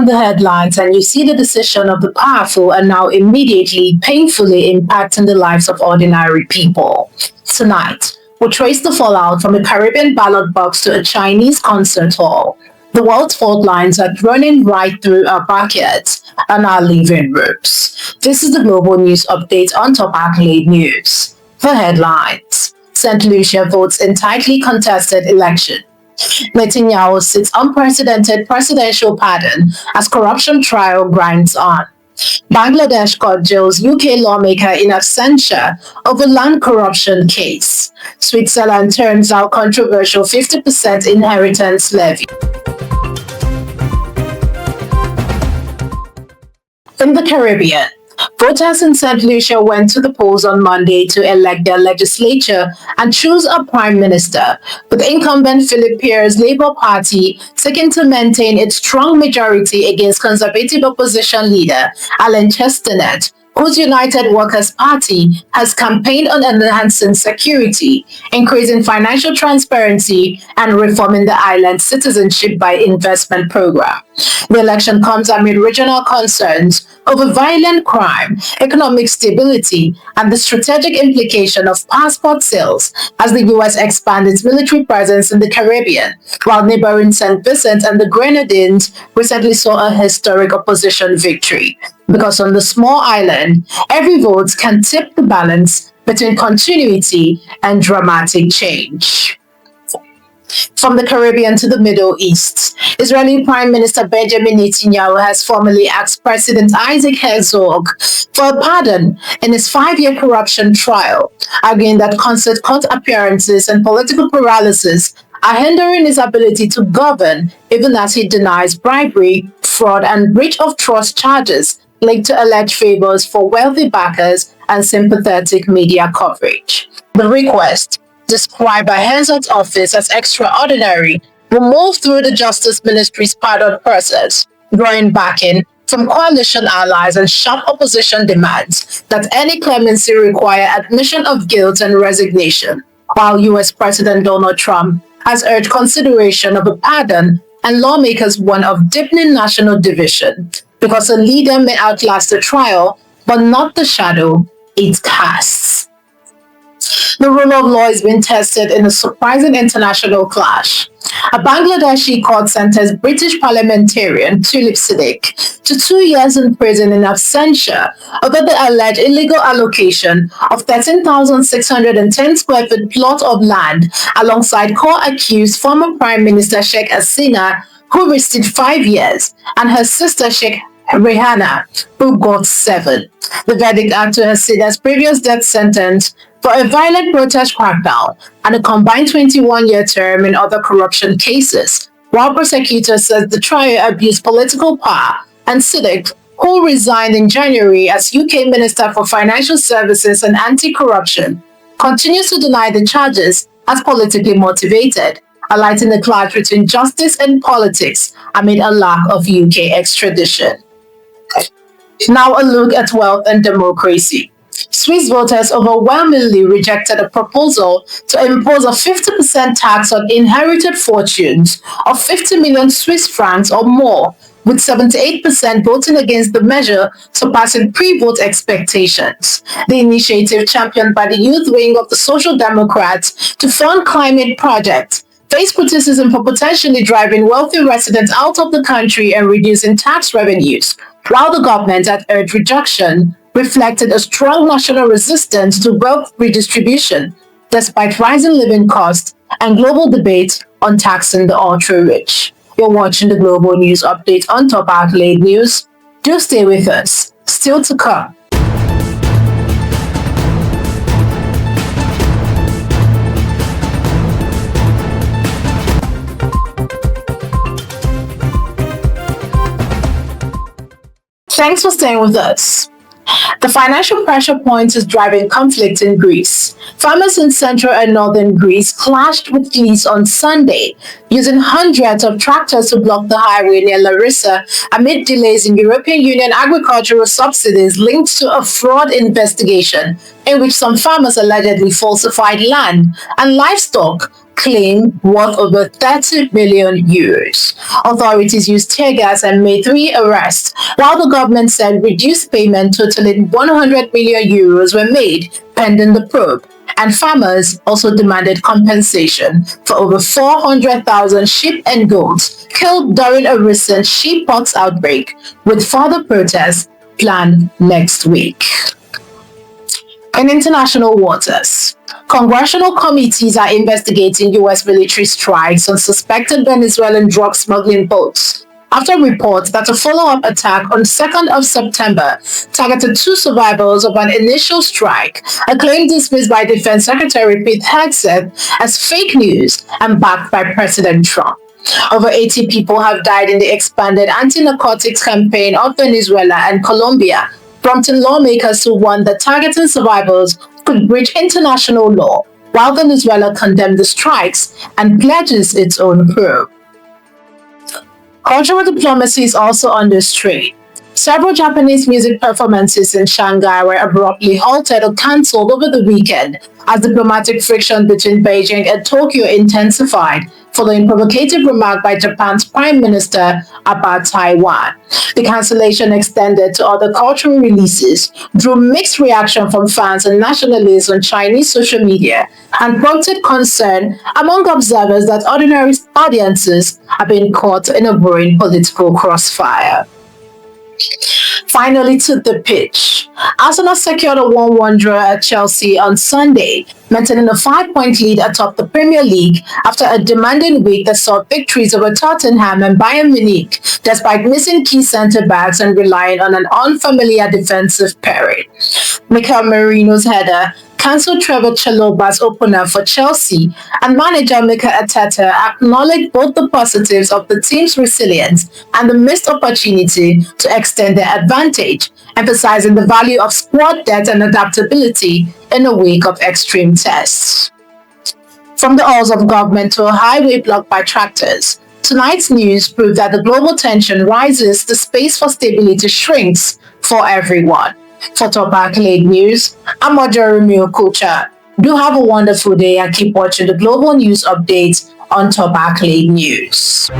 on the headlines and you see the decision of the powerful and now immediately, painfully impacting the lives of ordinary people. Tonight, we'll trace the fallout from a Caribbean ballot box to a Chinese concert hall. The world's fault lines are running right through our backyards and our living rooms. This is the Global News Update on Top Accolade News. The headlines. St. Lucia votes in tightly contested election. Netanyahu seeks unprecedented presidential pardon as corruption trial grinds on. Bangladesh court jails UK lawmaker in absentia over land corruption case. Switzerland turns out controversial 50% inheritance levy. In the Caribbean, voters in St. Lucia went to the polls on Monday to elect their legislature and choose a prime minister, with incumbent Philip Pierre's Labour Party seeking to maintain its strong majority against Conservative opposition leader Alan Chesternet, whose United Workers' Party has campaigned on enhancing security, increasing financial transparency, and reforming the island's citizenship by investment program. The election comes amid regional concerns over violent crime, economic stability, and the strategic implication of passport sales as the U.S. expands its military presence in the Caribbean, while neighboring St. Vincent and the Grenadines recently saw a historic opposition victory. Because on the small island, every vote can tip the balance between continuity and dramatic change. From the Caribbean to the Middle East, Israeli Prime Minister Benjamin Netanyahu has formally asked President Isaac Herzog for a pardon in his 5-year corruption trial, arguing that constant court appearances and political paralysis are hindering his ability to govern, even as he denies bribery, fraud, and breach of trust charges linked to alleged favors for wealthy backers and sympathetic media coverage. The request, described by Herzog's office as extraordinary, will move through the Justice Ministry's pardon process, drawing backing from coalition allies and sharp opposition demands that any clemency require admission of guilt and resignation, while U.S. President Donald Trump has urged consideration of a pardon and lawmakers one of deepening national division, because a leader may outlast the trial, but not the shadow it casts. The rule of law has been tested in a surprising international clash. A Bangladeshi court sentenced British parliamentarian Tulip Siddiq to 2 years in prison in absentia over the alleged illegal allocation of 13,610 square feet plot of land alongside co-accused former Prime Minister Sheikh Hasina, who received 5 years, and her sister Sheikh Rihanna, who got 7. The verdict added to Hasina's previous death sentence for a violent protest crackdown and a combined 21-year term in other corruption cases, while prosecutors said the trial abused political power, and Siddiq, who resigned in January as UK Minister for Financial Services and Anti-Corruption, continues to deny the charges as politically motivated, highlighting the clash between justice and politics amid a lack of UK extradition. Now a look at wealth and democracy. Swiss voters overwhelmingly rejected a proposal to impose a 50% tax on inherited fortunes of 50 million Swiss francs or more, with 78% voting against the measure, surpassing pre-vote expectations. The initiative, championed by the youth wing of the Social Democrats to fund climate projects, faced criticism for potentially driving wealthy residents out of the country and reducing tax revenues, while the government had urged reduction, reflected a strong national resistance to wealth redistribution, despite rising living costs and global debate on taxing the ultra-rich. You're watching the Global News Update on Top Accolade News. Do stay with us. Still to come. Thanks for staying with us. The financial pressure point is driving conflict in Greece. Farmers in central and northern Greece clashed with police on Sunday, using hundreds of tractors to block the highway near Larissa amid delays in European Union agricultural subsidies linked to a fraud investigation in which some farmers allegedly falsified land and livestock claim worth over 30 million euros. Authorities used tear gas and made 3 arrests, while the government said reduced payment totaling 100 million euros were made pending the probe. And farmers also demanded compensation for over 400,000 sheep and goats killed during a recent sheeppox outbreak, with further protests planned next week. In international waters, congressional committees are investigating U.S. military strikes on suspected Venezuelan drug smuggling boats after reports that a follow-up attack on 2nd of September targeted 2 survivors of an initial strike, a claim dismissed by Defense Secretary Pete Hegseth as fake news and backed by President Trump. Over 80 people have died in the expanded anti-narcotics campaign of Venezuela and Colombia, prompting lawmakers to warn that targeting survivors could breach international law, while Venezuela condemned the strikes and pledges its own probe. Cultural diplomacy is also under strain. Several Japanese music performances in Shanghai were abruptly halted or cancelled over the weekend as diplomatic friction between Beijing and Tokyo intensified following provocative remark by Japan's Prime Minister about Taiwan. The cancellation extended to other cultural releases, drew mixed reaction from fans and nationalists on Chinese social media, and prompted concern among observers that ordinary audiences are being caught in a growing political crossfire. Finally, to the pitch. Arsenal secured a 1-1 draw at Chelsea on Sunday, maintaining a 5-point lead atop the Premier League after a demanding week that saw victories over Tottenham and Bayern Munich, despite missing key centre-backs and relying on an unfamiliar defensive pairing. Mikel Merino's header cancelled Trevor Chalobah's opener for Chelsea, and manager Mikel Arteta acknowledged both the positives of the team's resilience and the missed opportunity to extend their advantage, emphasizing the value of squad depth and adaptability in a week of extreme tests. From the halls of government to a highway blocked by tractors, tonight's news proved that the global tension rises, the space for stability shrinks for everyone. For Top Accolade News, I'm Jeremy Okocha. Do have a wonderful day and keep watching the global news updates on Top Accolade News.